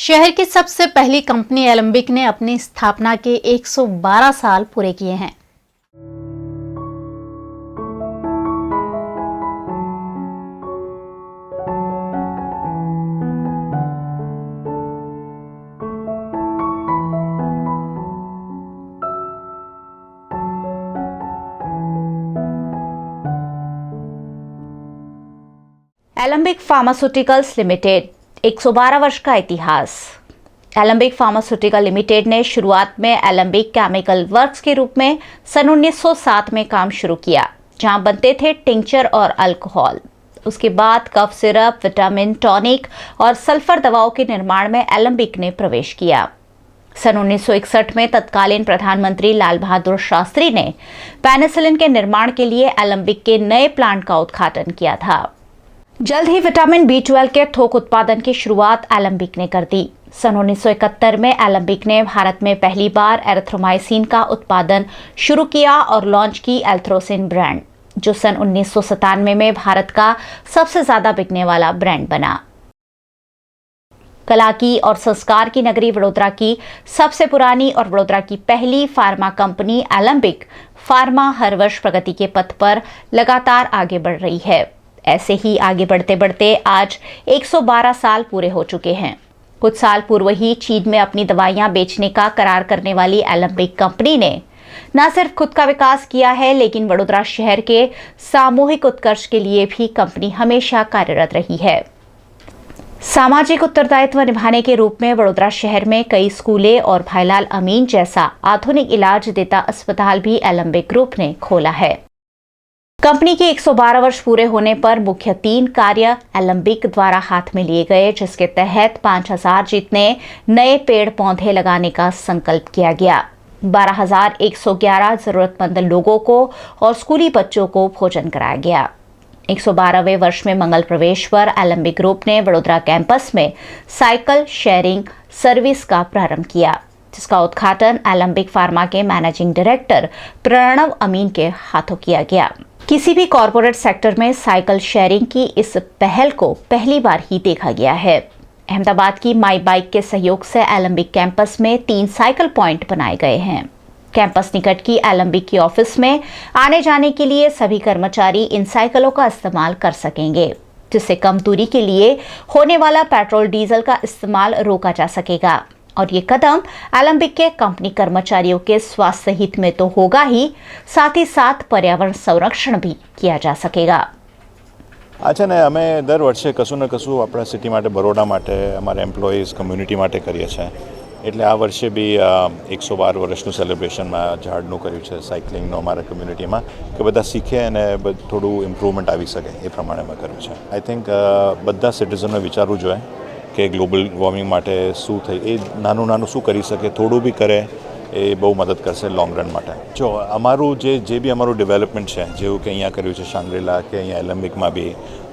शहर की सबसे पहली कंपनी एलम्बिक ने अपनी स्थापना के 112 साल पूरे किए हैं। एलम्बिक फार्मास्यूटिकल्स लिमिटेड 112 वर्ष का इतिहास। एलम्बिक फार्मास्यूटिकल लिमिटेड ने शुरुआत में एलम्बिक केमिकल वर्क्स के रूप में सन 1907 में काम शुरू किया, जहां बनते थे टिंचर और अल्कोहल। उसके बाद कफ सिरप, विटामिन टॉनिक और सल्फर दवाओं के निर्माण में एलम्बिक ने प्रवेश किया। सन 1961 में तत्कालीन प्रधानमंत्री लाल बहादुर शास्त्री ने पेनिसिलिन के निर्माण के लिए एलम्बिक के नए प्लांट का उद्घाटन किया था। जल्द ही विटामिन B12 के थोक उत्पादन की शुरुआत एलम्बिक ने कर दी। सन 1971 में एलम्बिक ने भारत में पहली बार एरिथ्रोमाइसिन का उत्पादन शुरू किया और लॉन्च की एल्थ्रोसिन ब्रांड, जो सन 1997 में भारत का सबसे ज्यादा बिकने वाला ब्रांड बना। कला की और संस्कार की नगरी वडोदरा की सबसे पुरानी और वडोदरा की पहली फार्मा कंपनी एलम्बिक फार्मा हर वर्ष प्रगति के पथ पर लगातार आगे बढ़ रही है। ऐसे ही आगे बढ़ते बढ़ते आज 112 साल पूरे हो चुके हैं। कुछ साल पूर्व ही चीन में अपनी दवाइयां बेचने का करार करने वाली एलम्बिक कंपनी ने न सिर्फ खुद का विकास किया है, लेकिन वडोदरा शहर के सामूहिक उत्कर्ष के लिए भी कंपनी हमेशा कार्यरत रही है। सामाजिक उत्तरदायित्व निभाने के रूप में वडोदरा शहर में कई स्कूलें और भाईलाल अमीन जैसा आधुनिक इलाज देता अस्पताल भी एलम्बिक ग्रुप ने खोला है। कंपनी के 112 वर्ष पूरे होने पर मुख्य 3 कार्य एलम्बिक द्वारा हाथ में लिए गए, जिसके तहत 5000 जितने नए पेड़ पौधे लगाने का संकल्प किया गया। 12,111 जरूरतमंद लोगों को और स्कूली बच्चों को भोजन कराया गया। 112वें वर्ष में मंगल प्रवेश पर एलम्बिक ग्रुप ने वडोदरा कैंपस में साइकिल शेयरिंग सर्विस का प्रारंभ किया, जिसका उद्घाटन एलम्बिक फार्मा के मैनेजिंग डायरेक्टर प्रणव अमीन के हाथों किया गया। किसी भी कॉरपोरेट सेक्टर में साइकिल शेयरिंग की इस पहल को पहली बार ही देखा गया है। अहमदाबाद की माई बाइक के सहयोग से एलम्बिक कैंपस में 3 साइकिल पॉइंट बनाए गए हैं। कैंपस निकट की एलम्बिक की ऑफिस में आने जाने के लिए सभी कर्मचारी इन साइकिलों का इस्तेमाल कर सकेंगे, जिससे कम दूरी के लिए होने वाला पेट्रोल डीजल का इस्तेमाल रोका जा सकेगा। और ये कदम एलम्बिक के कंपनी कर्मचारियों के स्वास्थ्य हित में तो होगा ही, साथ ही साथ पर्यावरण संरक्षण भी किया जा सकेगा। अच्छा ने અમે દર વર્ષે કશું ને કશું આપણા સિટી માટે, બરોડા માટે, અમારા એમ્પ્લોઈઝ કમ્યુનિટી માટે કરીએ છીએ। એટલે આ વર્ષે બી 112 વર્ષનું સેલિબ્રેશનમાં ઝાડનું કર્યું છે, સાયકલિંગનું અમારા કમ્યુનિટીમાં, કે બધા શીખે અને થોડું ઇમ્પ્રુવમેન્ટ આવી શકે એ પ્રમાણે મેં કર્યું છે। આઈ થિંક બધા સિટીઝનોએ વિચારવું જોઈએ કે ગ્લોબલ વોર્મિંગ માટે શું થઈ, એ નાનું નાનું શું કરી શકે, થોડું બી કરે એ બહુ મદદ કરશે લોંગ રન માટે। જો અમારું જે બી અમારું ડેવલપમેન્ટ છે, જેવું કે અહીંયા કર્યું છે શાંગ્રીલા, કે અહીંયા એલમ્બિકમાં બી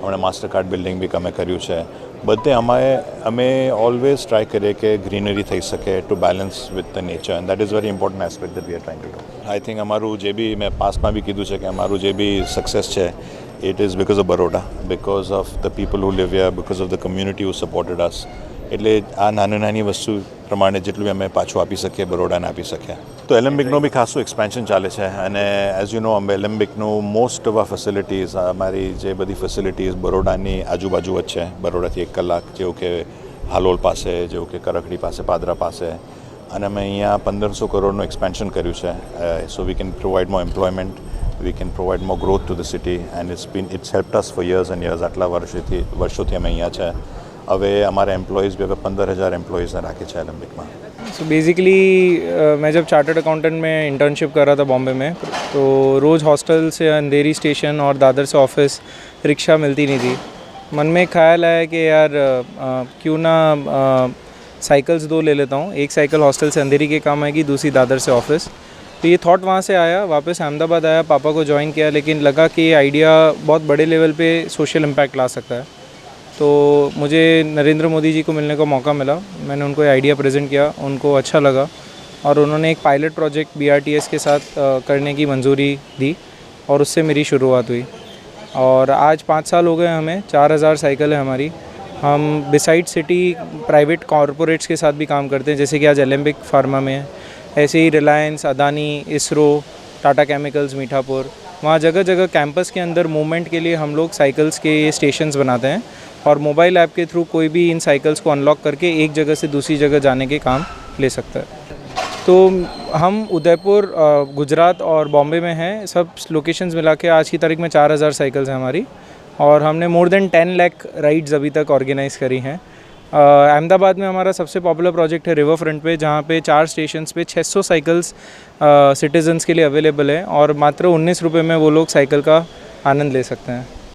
હમણાં માસ્ટર કાર્ડ બિલ્ડિંગ બી અમે કર્યું છે, બધે અમે ઓલવેઝ ટ્રાય કરીએ કે ગ્રીનરી થઈ શકે to balance with the nature, and that is very important aspect that we are trying to do. I think અમારું જે બી મેં પાસ્ટમાં બી કીધું છે કે અમારું જે બી સક્સેસ છે, it is because of Baroda, because of the people who live here, because of the community who supported us. એટલે આ નાની વસ્તુ પ્રમાણે જેટલું અમે પાછું આપી શકીએ બરોડાને આપી શકીએ। તો એલમ્બિકનું બી ખાસું એક્સપેન્શન ચાલે છે, અને એઝ યુ નો એલમ્બિકનું મોસ્ટ ઓફ આ ફેસિલિટીઝ, અમારી જે બધી ફેસિલિટીઝ બરોડાની આજુબાજુ જ છે। બરોડાથી 1 કલાક, જેવું કે હાલોલ પાસે, જેવું કે કરકડી પાસે, પાદરા પાસે, અને અમે અહીંયા 1500 કરોડનું એક્સપેન્શન કર્યું છે। So we can provide more employment, we can provide more growth to the city, and it's helped us for years and years। આટલા વર્ષોથી અમે અહીંયા છે। હવે અમારા એમ્પ્લોઈઝ બી હવે 15,000 એમ્પ્લોઈઝને રાખે છે એલમ્બિકમાં। सो बेसिकली मैं जब चार्टर्ड अकाउंटेंट में इंटर्नशिप कर रहा था बॉम्बे में, तो रोज़ हॉस्टल से अंधेरी स्टेशन और दादर से ऑफिस रिक्शा मिलती नहीं थी। मन में एक ख्याल आया कि यार क्यों ना साइकिल्स 2 ले लेता हूँ, एक साइकिल हॉस्टल से अंधेरी के काम आएगी, दूसरी दादर से ऑफिस। तो ये थॉट वहाँ से आया, वापस अहमदाबाद आया, पापा को ज्वाइन किया, लेकिन लगा कि ये आइडिया बहुत बड़े लेवल पे सोशल इम्पैक्ट ला सकता है। तो मुझे नरेंद्र मोदी जी को मिलने का मौका मिला, मैंने उनको ये आइडिया प्रेजेंट किया, उनको अच्छा लगा और उन्होंने एक पायलट प्रोजेक्ट BRTS के साथ करने की मंजूरी दी, और उससे मेरी शुरुआत हुई। और आज 5 साल हो गए हमें, 4000 साइकिल है हमारी, हम बिसाइड सिटी प्राइवेट कॉरपोरेट्स के साथ भी काम करते हैं, जैसे कि आज एलेम्बिक फार्मा में है, ऐसे ही रिलायंस, अदानी, इसरो, टाटा केमिकल्स, मीठापुर, वहाँ जगह जगह कैंपस के अंदर मूवमेंट के लिए हम लोग साइकिल्स के स्टेशंस बनाते हैं और मोबाइल ऐप के थ्रू कोई भी इन साइकिल्स को अनलॉक करके एक जगह से दूसरी जगह जाने के काम ले सकता है। तो हम उदयपुर, गुजरात और बॉम्बे में हैं। सब लोकेशंस मिला के आज की तारीख में 4000 साइकिल्स हैं हमारी और हमने मोर देन 10 लाख राइड्स अभी तक ऑर्गेनाइज़ करी हैं। अहमदाबाद में हमारा सबसे पॉपुलर प्रोजेक्ट है रिवर फ्रंट पे, जहाँ पे 4 स्टेशंस पे 600 साइकिल्स सिटीजन्स के लिए अवेलेबल है और मात्र 19 रुपये में वो लोग साइकिल का आनंद ले सकते हैं।